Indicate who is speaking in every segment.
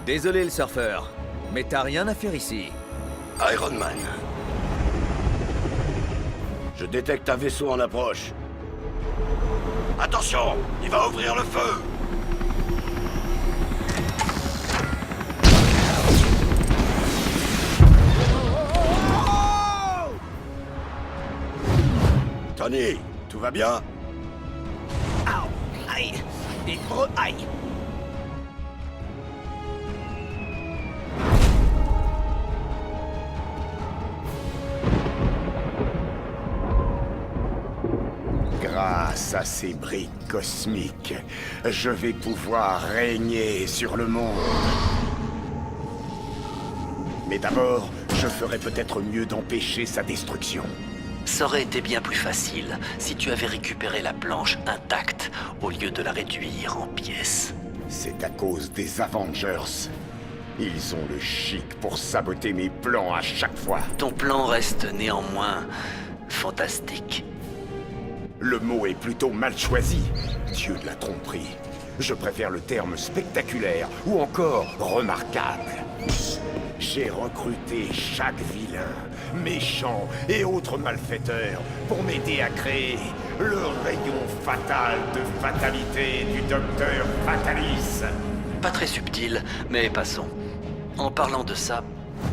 Speaker 1: Désolé le surfeur, mais t'as rien à faire ici.
Speaker 2: Iron Man. Je détecte un vaisseau en approche. Attention, il va ouvrir le feu. Tony, tout va bien?
Speaker 1: Aïe! Et aïe!
Speaker 3: Grâce à ces briques cosmiques, je vais pouvoir régner sur le monde. Mais d'abord, je ferais peut-être mieux d'empêcher sa destruction.
Speaker 4: Ça aurait été bien plus facile si tu avais récupéré la planche intacte au lieu de la réduire en pièces.
Speaker 3: C'est à cause des Avengers. Ils ont le chic pour saboter mes plans à chaque fois.
Speaker 4: Ton plan reste néanmoins fantastique.
Speaker 3: Le mot est plutôt mal choisi. Dieu de la tromperie. Je préfère le terme spectaculaire ou encore remarquable. J'ai recruté chaque vilain, méchant et autres malfaiteurs pour m'aider à créer le rayon fatal de fatalité du docteur Fatalis.
Speaker 4: Pas très subtil, mais passons. En parlant de ça,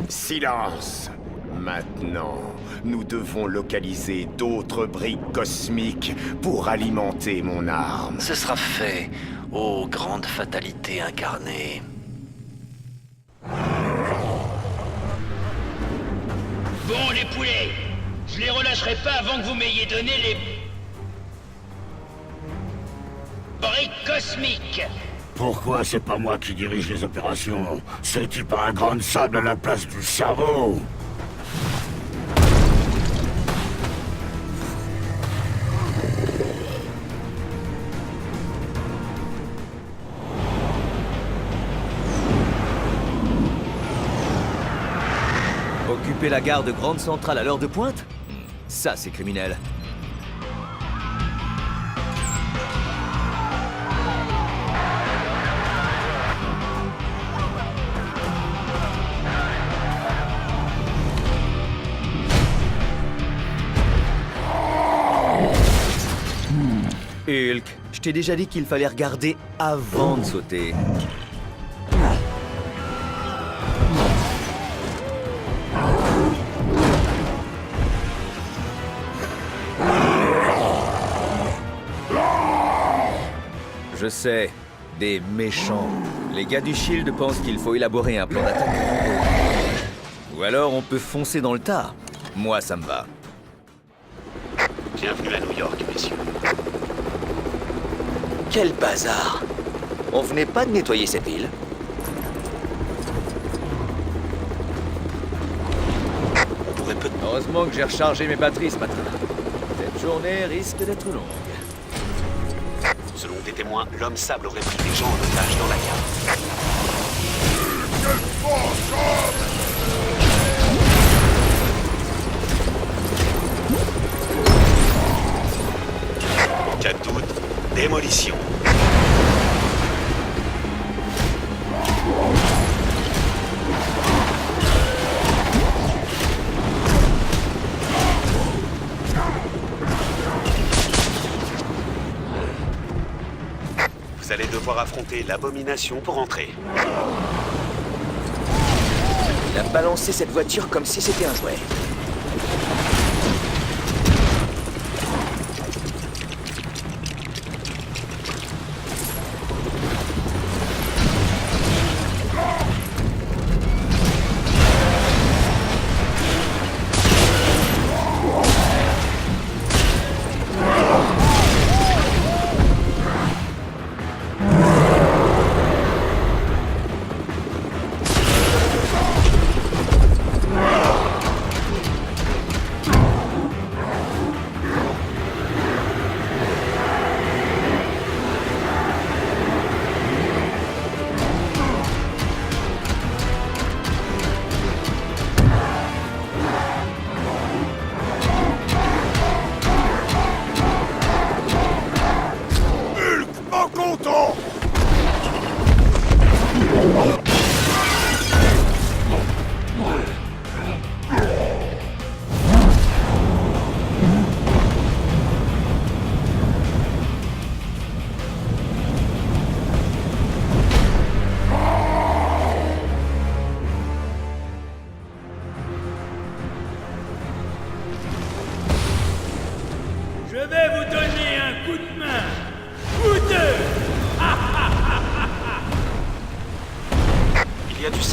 Speaker 3: Silence! Maintenant, nous devons localiser d'autres briques cosmiques pour alimenter mon arme.
Speaker 4: ce sera fait, ô grande fatalité incarnée.
Speaker 5: Bon, les poulets, je les relâcherai pas avant que vous m'ayez donné les... briques cosmiques.
Speaker 2: Pourquoi c'est pas moi qui dirige les opérations? C'est-il pas un grain de sable à la place du cerveau?
Speaker 1: Occuper la gare de Grande Centrale à l'heure de pointe? Ça, c'est criminel. Hulk, je t'ai déjà dit qu'il fallait regarder avant de sauter. Je sais, des méchants. Les gars du Shield pensent qu'il faut élaborer un plan d'attaque. Ou alors on peut foncer dans le tas. Moi, ça me va.
Speaker 2: Bienvenue à New York, messieurs.
Speaker 6: Quel bazar! On venait pas de nettoyer cette ville?
Speaker 4: On pourrait peut-être...
Speaker 1: Heureusement que j'ai rechargé mes batteries ce matin. Cette journée risque d'être longue.
Speaker 4: Selon des témoins, l'homme sable aurait pris des gens en otage dans la gare.
Speaker 2: Cas de doute, démolition.
Speaker 4: Vous allez devoir affronter l'abomination pour entrer.
Speaker 6: Il a balancé cette voiture comme si c'était un jouet.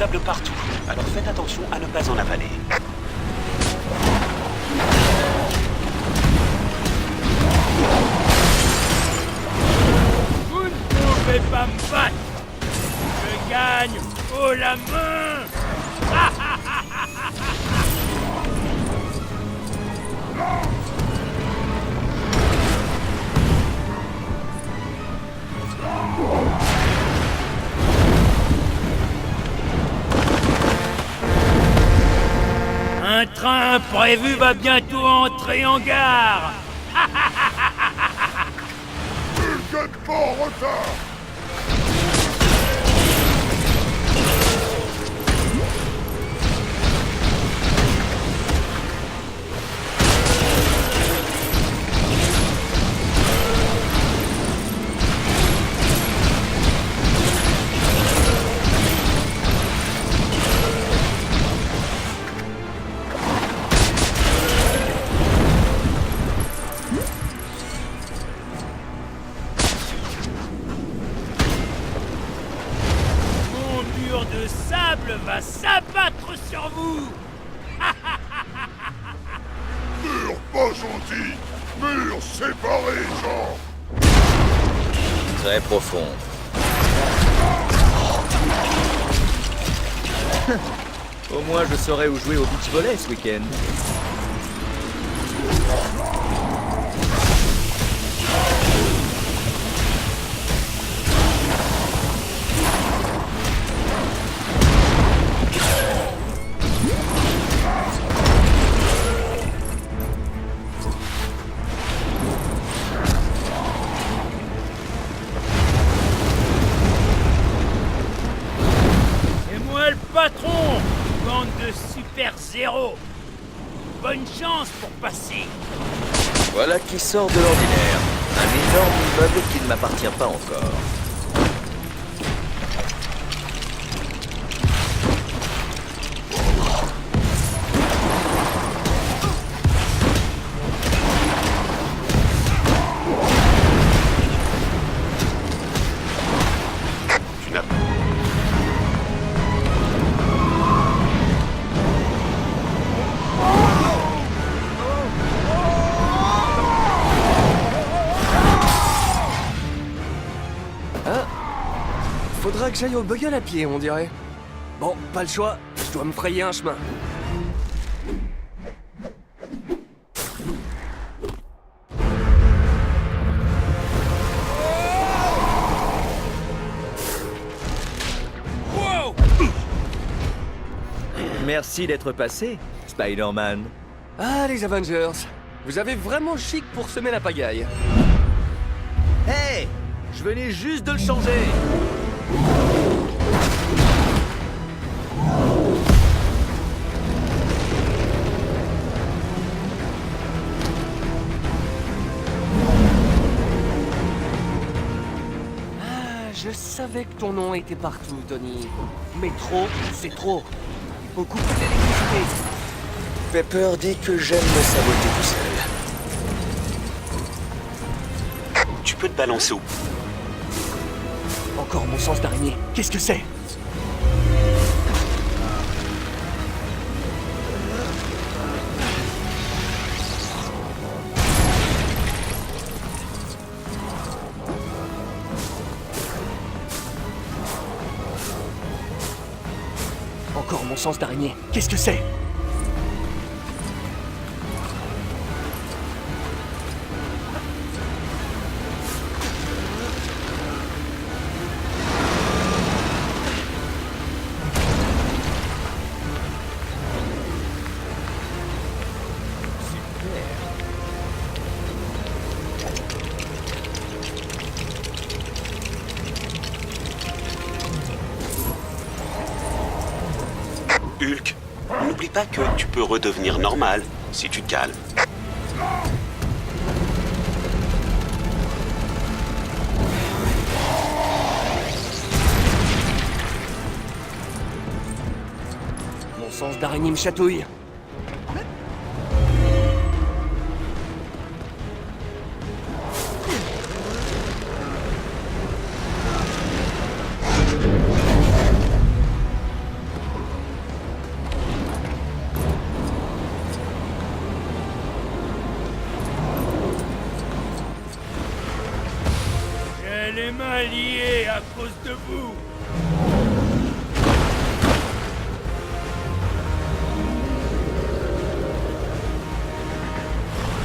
Speaker 7: sable partout, alors faites attention à ne pas en avaler.
Speaker 5: Vous ne pouvez pas me battre. Je gagne haut la main. Un train prévu va bientôt entrer en gare.
Speaker 2: Vous êtes pas en retard.
Speaker 5: De sable va s'abattre sur vous.
Speaker 2: Mur pas gentil. Mur séparé, genre.
Speaker 1: Très profond. Au moins, je saurai où jouer au beach volley ce week-end.
Speaker 5: Patron, bande de super zéro. Bonne chance pour passer.
Speaker 1: Voilà qui sort de l'ordinaire. Un énorme immeuble qui ne m'appartient pas encore.
Speaker 8: Faudra que j'aille au Bugle à pied, on dirait. Bon, pas le choix, je dois me frayer un chemin.
Speaker 5: Wow!
Speaker 1: Merci d'être passé, Spider-Man.
Speaker 8: Ah, les Avengers, vous avez vraiment chic pour semer la pagaille.
Speaker 1: Hey! Je venais juste de le changer!
Speaker 8: Je savais que ton nom était partout, Tony. Mais trop, c'est trop. Il faut couper l'électricité.
Speaker 6: Pepper dit que j'aime me saboter tout seul.
Speaker 7: Tu peux te balancer au...
Speaker 8: Encore mon sens d'araignée. Qu'est-ce que c'est? Encore mon sens d'araignée. Qu'est-ce que c'est?
Speaker 7: Hulk, n'oublie pas que tu peux redevenir normal si tu te calmes.
Speaker 8: Mon sens d'araignée me chatouille.
Speaker 5: J'ai les mains liées à cause de vous.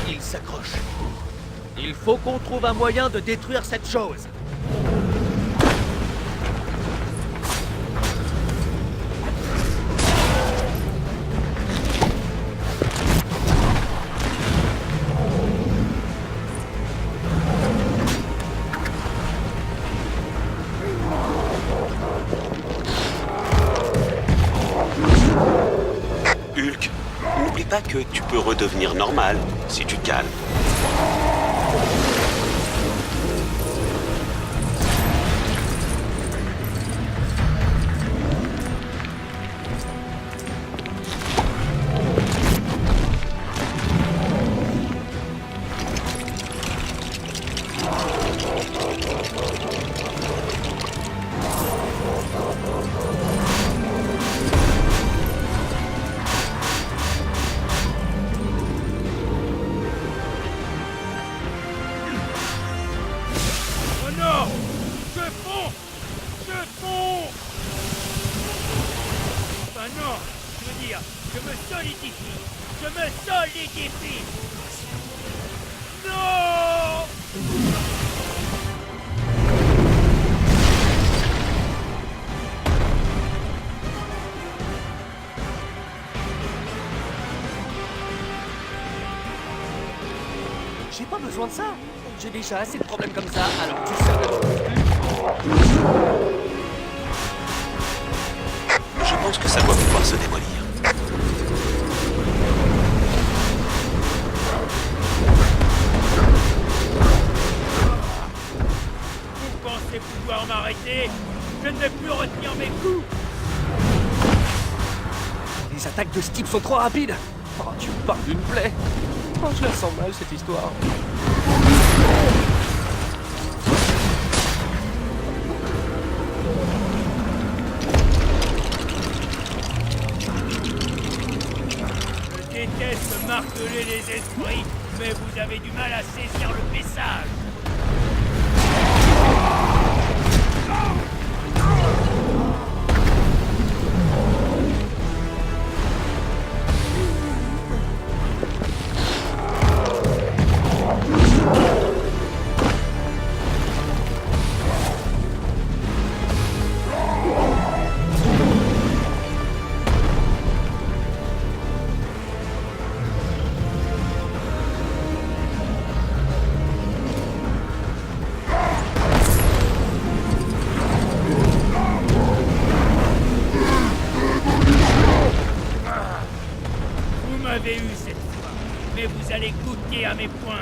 Speaker 8: Il s'accroche. Il faut qu'on trouve un moyen de détruire cette chose.
Speaker 7: Hulk, n'oublie pas que tu peux redevenir normal si tu te calmes.
Speaker 5: Oh non! Je fonds! Je fonds! Enfin non! Je veux dire, je me solidifie! Je me solidifie! Non!
Speaker 8: J'ai pas besoin de ça. J'ai déjà assez de problèmes comme ça, alors tu sers de mon
Speaker 7: Je pense que ça doit pouvoir se démolir.
Speaker 5: Vous pensez pouvoir m'arrêter? Je ne vais plus retenir mes coups!
Speaker 8: Les attaques de ce type sont trop rapides. Oh, tu me parles d'une plaie. Oh, je la sens mal, cette histoire.
Speaker 5: Je déteste marteler les esprits, mais vous avez du mal à saisir le message! Vous m'avez eu cette fois, mais vous allez goûter à mes poings.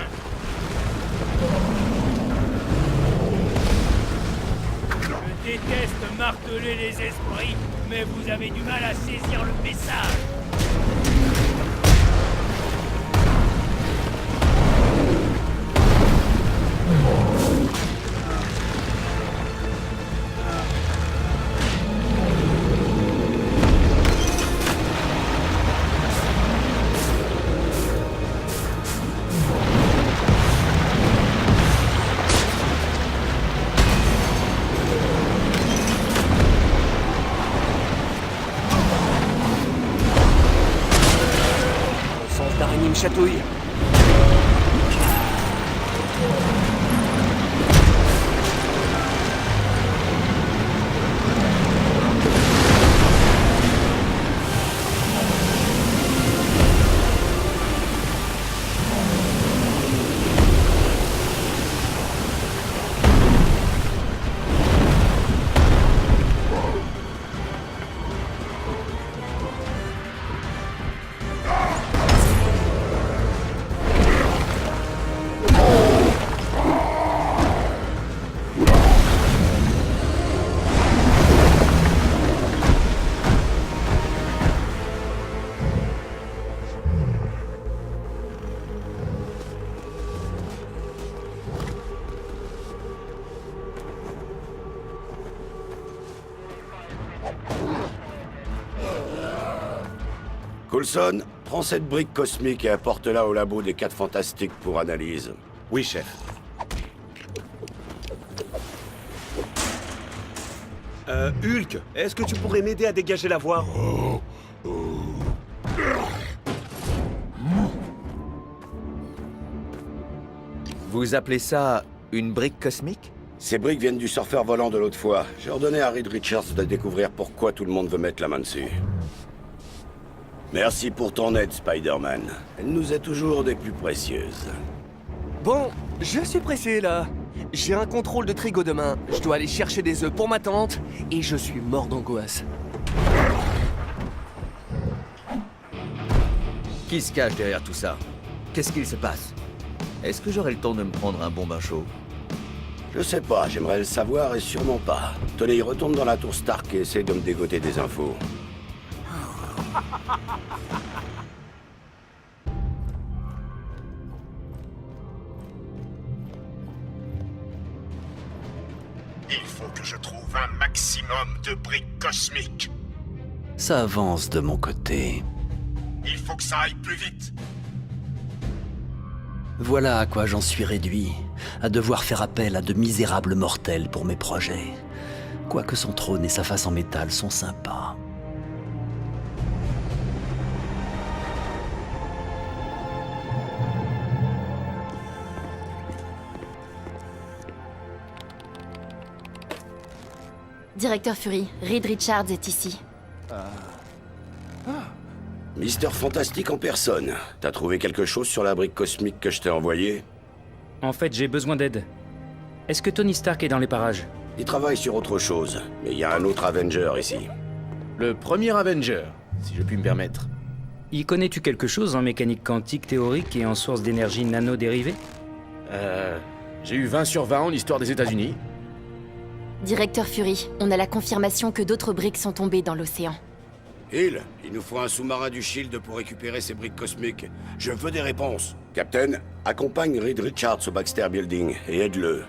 Speaker 5: Je déteste marteler les esprits, mais vous avez du mal à saisir le message.
Speaker 8: Le sens d'araignée me chatouille.
Speaker 2: Coulson, prends cette brique cosmique et apporte-la au labo des 4 Fantastiques pour analyse.
Speaker 3: Oui, chef.
Speaker 7: Hulk, est-ce que tu pourrais m'aider à dégager la voie?
Speaker 1: Vous appelez ça une brique cosmique?
Speaker 2: Ces briques viennent du surfeur volant de l'autre fois. J'ai ordonné à Reed Richards de découvrir pourquoi tout le monde veut mettre la main dessus. Merci pour ton aide, Spider-Man. Elle nous est toujours des plus précieuses.
Speaker 8: Bon, je suis pressé là. J'ai un contrôle de trigo demain. Je dois aller chercher des œufs pour ma tante et je suis mort d'angoisse.
Speaker 1: Qui se cache derrière tout ça? Qu'est-ce qu'il se passe? Est-ce que j'aurai le temps de me prendre un bon bain chaud?
Speaker 2: Je sais pas, j'aimerais le savoir et sûrement pas. Tony, retourne dans la tour Stark et essaie de me dégoter des infos.
Speaker 3: Il faut que je trouve un maximum de briques cosmiques.
Speaker 4: Ça avance de mon côté.
Speaker 3: Il faut que ça aille plus vite.
Speaker 4: Voilà à quoi j'en suis réduit, à devoir faire appel à de misérables mortels pour mes projets. Quoique son trône et sa face en métal sont sympas.
Speaker 9: Directeur Fury, Reed Richards est ici.
Speaker 2: Mister Fantastique en personne. T'as trouvé quelque chose sur la brique cosmique que je t'ai envoyée?
Speaker 5: En fait, j'ai besoin d'aide. Est-ce que Tony Stark est dans les parages?
Speaker 2: Il travaille sur autre chose, mais il y a un autre Avenger ici.
Speaker 10: Le premier Avenger, si je puis me permettre.
Speaker 5: Y connais-tu quelque chose en mécanique quantique théorique et en source d'énergie nano-dérivée?
Speaker 10: J'ai eu 20 sur 20 en histoire des États-Unis.
Speaker 9: Directeur Fury, on a la confirmation que d'autres briques sont tombées dans l'océan.
Speaker 2: Il nous faut un sous-marin du Shield pour récupérer ces briques cosmiques. Je veux des réponses. Captain, accompagne Reed Richards au Baxter Building et aide-le.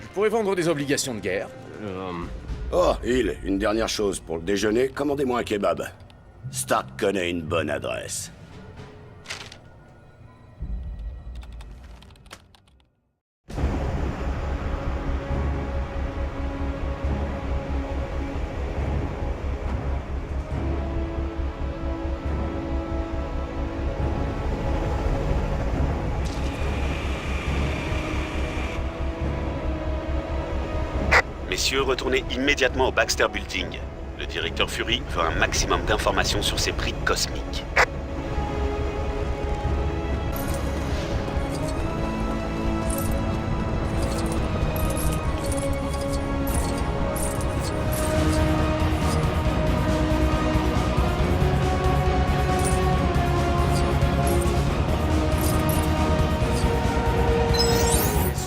Speaker 10: Je pourrais vendre des obligations de guerre.
Speaker 2: Oh, Hill, une dernière chose. Pour le déjeuner, commandez-moi un kebab. Stark connaît une bonne adresse.
Speaker 7: Messieurs, retournez immédiatement au Baxter Building. Le directeur Fury veut un maximum d'informations sur ces briques cosmiques.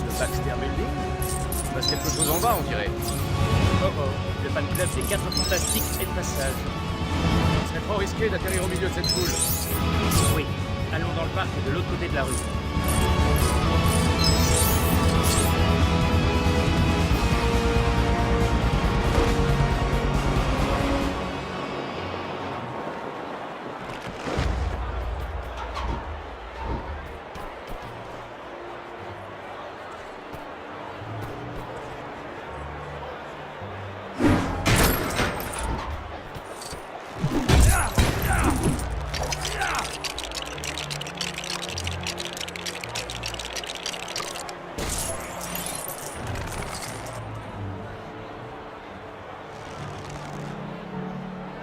Speaker 10: Le Baxter Building? Il passe quelque chose en bas, on dirait.
Speaker 5: Oh oh, le fan club des 4 fantastiques est de passage.
Speaker 10: Ce serait trop risqué d'atterrir au milieu de cette foule.
Speaker 5: Oui, allons dans le parc de l'autre côté de la rue.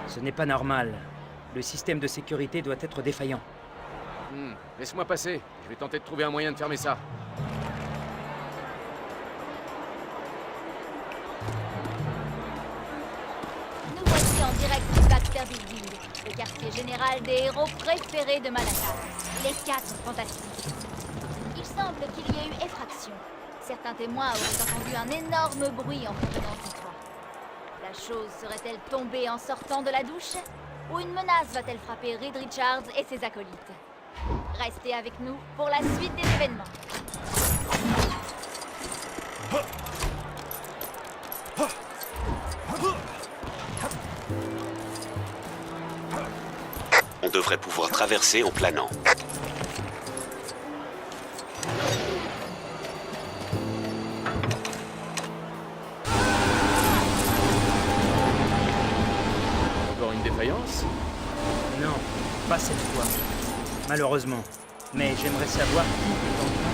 Speaker 5: Ce n'est pas normal. Le système de sécurité doit être défaillant.
Speaker 10: Laisse-moi passer. Je vais tenter de trouver un moyen de fermer ça.
Speaker 11: Nous voici en direct du Baxter Building, le quartier général des héros préférés de Manhattan, les 4 fantastiques. Il semble qu'il y ait eu effraction. Certains témoins auraient entendu un énorme bruit en provenance du toit. La chose serait-elle tombée en sortant de la douche? Ou une menace va-t-elle frapper Reed Richards et ses acolytes? Restez avec nous pour la suite des événements.
Speaker 7: On devrait pouvoir traverser en planant.
Speaker 5: pas cette fois. Malheureusement. Mais j'aimerais savoir qui est en train